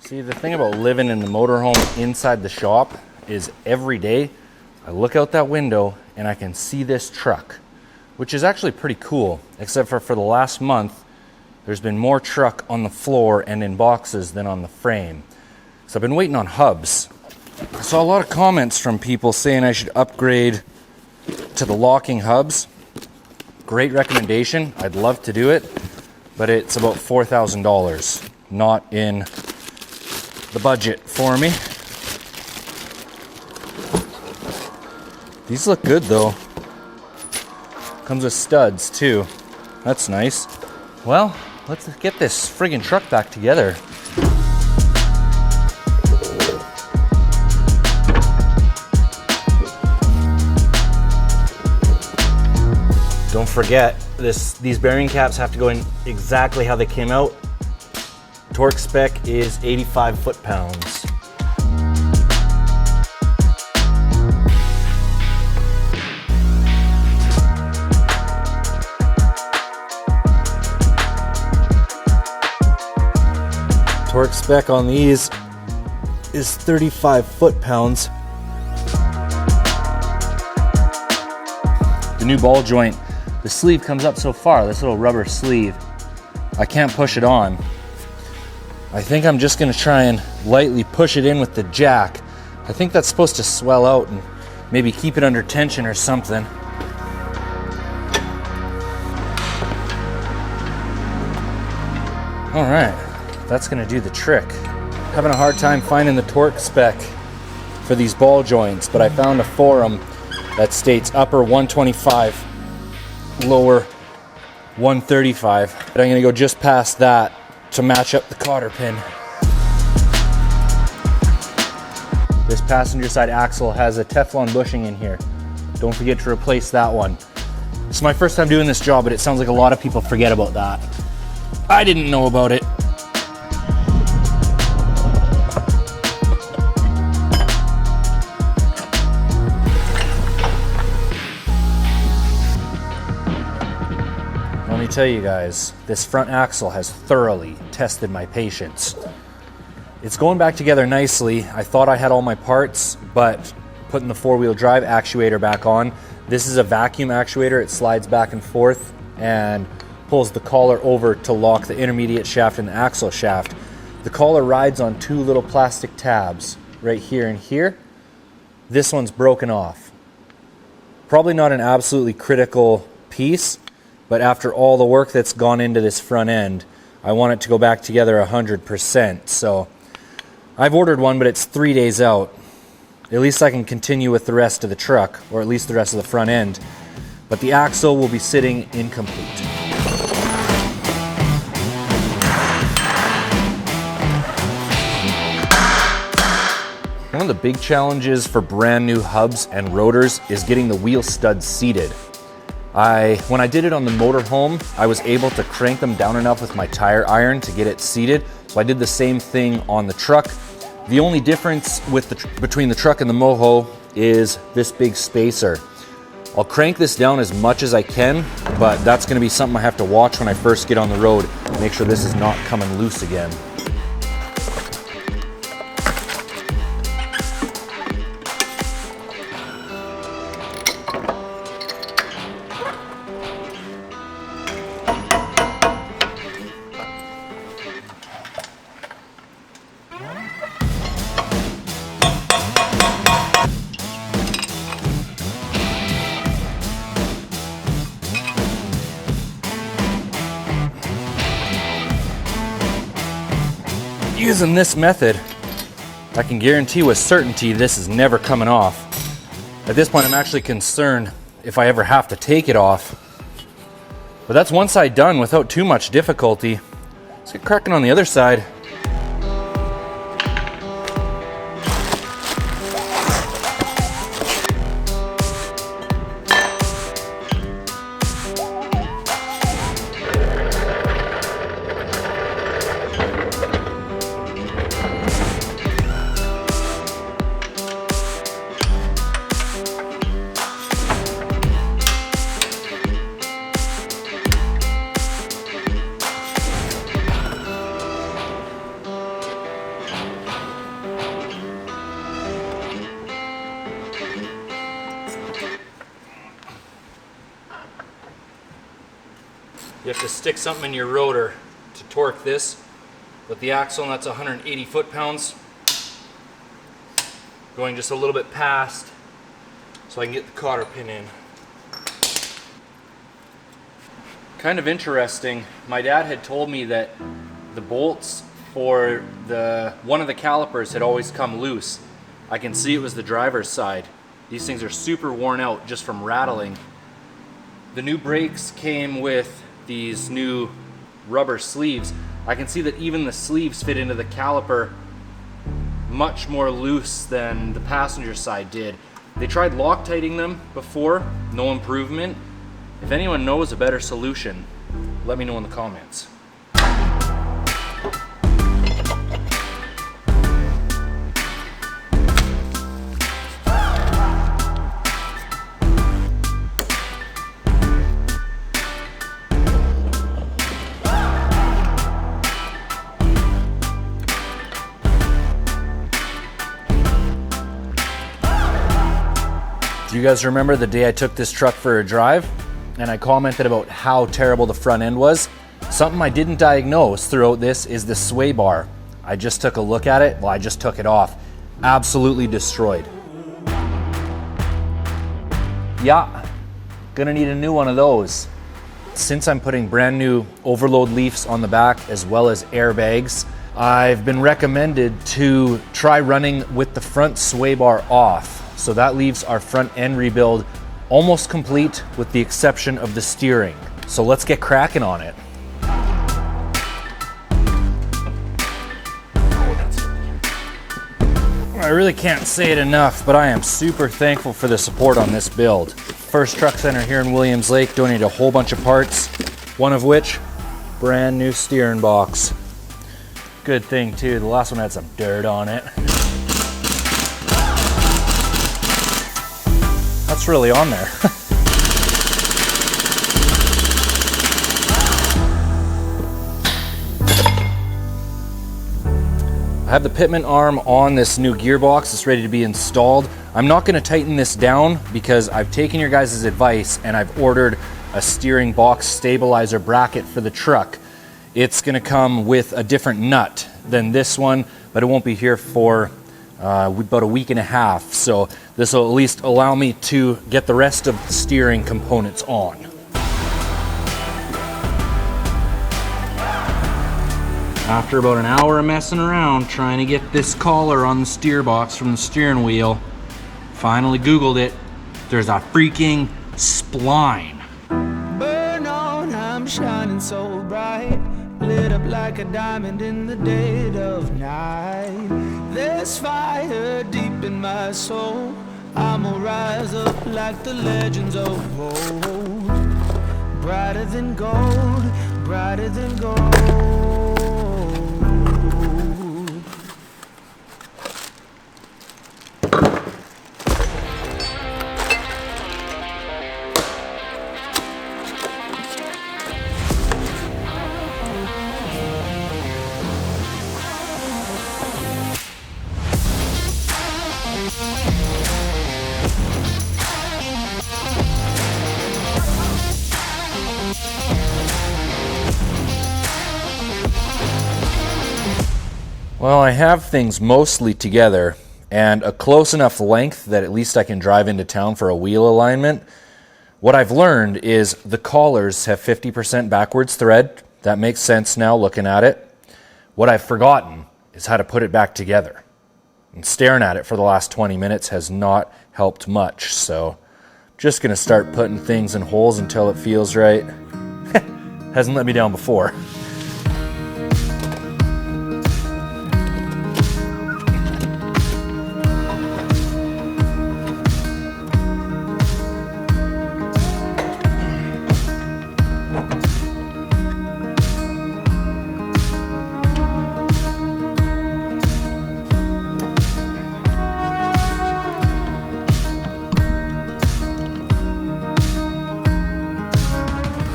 See, the thing about living in the motorhome inside the shop is every day I look out that window and I can see this truck, which is actually pretty cool, except for the last month, there's been more truck on the floor and in boxes than on the frame. So I've been waiting on hubs. I saw a lot of comments from people saying I should upgrade to the locking hubs. Great recommendation. I'd love to do it, but it's about $4,000, not in the budget for me. These look good though. Comes with studs too. That's nice. Well, let's get this friggin' truck back together. Don't forget, these bearing caps have to go in exactly how they came out. Torque spec is 85 foot-pounds. Torque spec on these is 35 foot-pounds. The new ball joint, the sleeve comes up so far, this little rubber sleeve. I can't push it on. I think I'm just gonna try and lightly push it in with the jack. I think that's supposed to swell out and maybe keep it under tension or something. All right. That's gonna do the trick. Having a hard time finding the torque spec for these ball joints, but I found a forum that states upper 125, lower 135. But I'm gonna go just past that to match up the cotter pin. This passenger side axle has a Teflon bushing in here. Don't forget to replace that one. It's my first time doing this job, but it sounds like a lot of people forget about that. I didn't know about it. Let me tell you guys, this front axle has thoroughly tested my patience. It's going back together nicely. I thought I had all my parts, but putting the four-wheel drive actuator back on, this is a vacuum actuator. It slides back and forth and pulls the collar over to lock the intermediate shaft and the axle shaft. The collar rides on two little plastic tabs right here and here. This one's broken off. Probably not an absolutely critical piece, but after all the work that's gone into this front end, I want it to go back together 100%. So I've ordered one, but it's 3 days out. At least I can continue with the rest of the truck, or at least the rest of the front end. But the axle will be sitting incomplete. One of the big challenges for brand new hubs and rotors is getting the wheel studs seated. When I did it on the motorhome, I was able to crank them down enough with my tire iron to get it seated. So I did the same thing on the truck. The only difference between the truck and the MoHo is this big spacer. I'll crank this down as much as I can, but that's gonna be something I have to watch when I first get on the road. Make sure this is not coming loose again. Using this method, I can guarantee with certainty this is never coming off. At this point, I'm actually concerned if I ever have to take it off. But that's one side done without too much difficulty. Let's get cracking on the other side. You have to stick something in your rotor to torque this. With the axle, and that's 180 foot-pounds. Going just a little bit past so I can get the cotter pin in. Kind of interesting, my dad had told me that the bolts for one of the calipers had always come loose. I can see it was the driver's side. These things are super worn out just from rattling. The new brakes came with these new rubber sleeves. I can see that even the sleeves fit into the caliper much more loose than the passenger side did. They tried Loctiting them before, no improvement. If anyone knows a better solution, let me know in the comments. Do you guys remember the day I took this truck for a drive and I commented about how terrible the front end was? Something I didn't diagnose throughout this is the sway bar. I just took a look at it, well, I just took it off. Absolutely destroyed. Yeah, gonna need a new one of those. Since I'm putting brand new overload leafs on the back as well as airbags, I've been recommended to try running with the front sway bar off. So that leaves our front end rebuild almost complete with the exception of the steering. So let's get cracking on it. I really can't say it enough, but I am super thankful for the support on this build. First Truck Center here in Williams Lake donated a whole bunch of parts, one of which, brand new steering box. Good thing too, the last one had some dirt on it. That's really on there. I have the pitman arm on this new gearbox. It's ready to be installed. I'm not going to tighten this down because I've taken your guys' advice and I've ordered a steering box stabilizer bracket for the truck. It's going to come with a different nut than this one, but it won't be here for about a week and a half, so this will at least allow me to get the rest of the steering components on. After about an hour of messing around trying to get this collar on the steer box from the steering wheel, finally Googled it. There's a freaking spline. Burn on, I'm shining so bright, lit up like a diamond in the dead of night. There's fire deep in my soul, I'ma rise up like the legends of old. Brighter than gold, brighter than gold. Well, I have things mostly together and a close enough length that at least I can drive into town for a wheel alignment. What I've learned is the collars have 50% backwards thread. That makes sense now looking at it. What I've forgotten is how to put it back together. And staring at it for the last 20 minutes has not helped much, so I'm just gonna start putting things in holes until it feels right. Hasn't let me down before.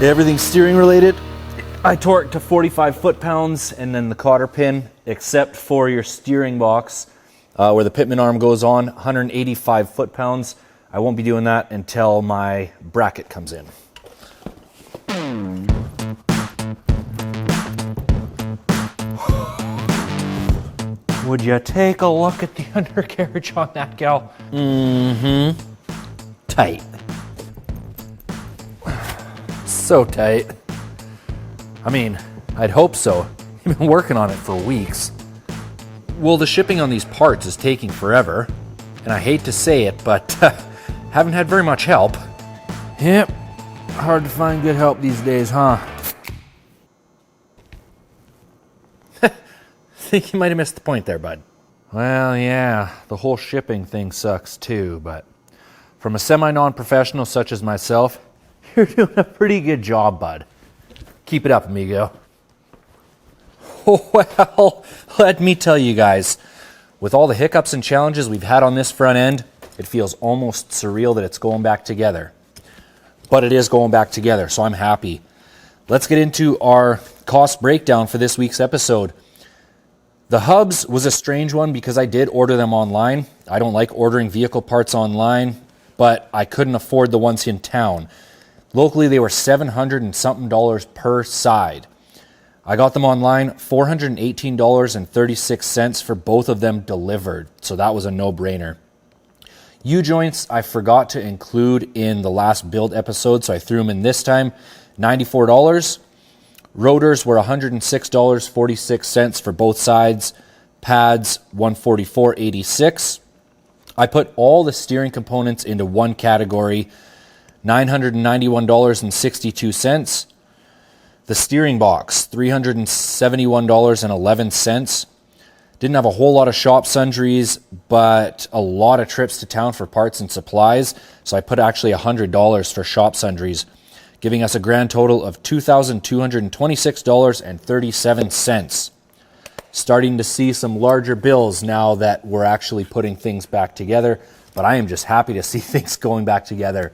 Everything's steering related. I torqued to 45 foot-pounds and then the cotter pin, except for your steering box where the pitman arm goes on, 185 foot-pounds. I won't be doing that until my bracket comes in. Would you take a look at the undercarriage on that gal? Mm-hmm. Tight. So tight. I mean, I'd hope so. I've been working on it for weeks. Well, the shipping on these parts is taking forever, and I hate to say it, but haven't had very much help. Yep, hard to find good help these days, huh? Think you might have missed the point there, bud. Well, yeah, the whole shipping thing sucks too, but from a semi-non-professional such as myself, you're doing a pretty good job, bud. Keep it up, amigo. Well, let me tell you guys, with all the hiccups and challenges we've had on this front end, it feels almost surreal that it's going back together. But it is going back together, so I'm happy. Let's get into our cost breakdown for this week's episode. The hubs was a strange one because I did order them online. I don't like ordering vehicle parts online, but I couldn't afford the ones in town. Locally, they were $700 and something per side. I got them online, $418.36 for both of them delivered, so that was a no-brainer. U-joints I forgot to include in the last build episode, so I threw them in this time, $94. Rotors were $106.46 for both sides. Pads, $144.86. I put all the steering components into one category, $991.62. The steering box, $371.11. Didn't have a whole lot of shop sundries, but a lot of trips to town for parts and supplies, so I put actually $100 for shop sundries, giving us a grand total of $2,226.37. Starting to see some larger bills now that we're actually putting things back together, but I am just happy to see things going back together.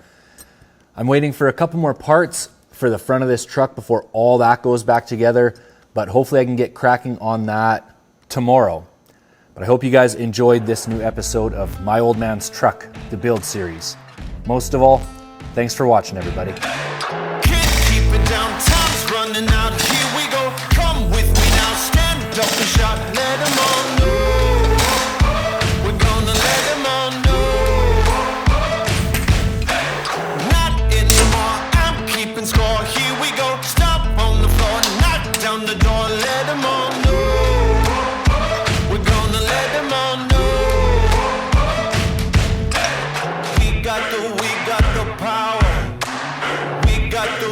I'm waiting for a couple more parts for the front of this truck before all that goes back together, but hopefully I can get cracking on that tomorrow. But I hope you guys enjoyed this new episode of My Old Man's Truck, the Build series. Most of all, thanks for watching, everybody. Down, time's running out, here we go. Come with me now, stand up and shout, let them all know. We're gonna let them all know. Not anymore, I'm keeping score, here we go. Stop on the floor, knock down the door, let them all know. We're gonna let them all know. We got the power, we got the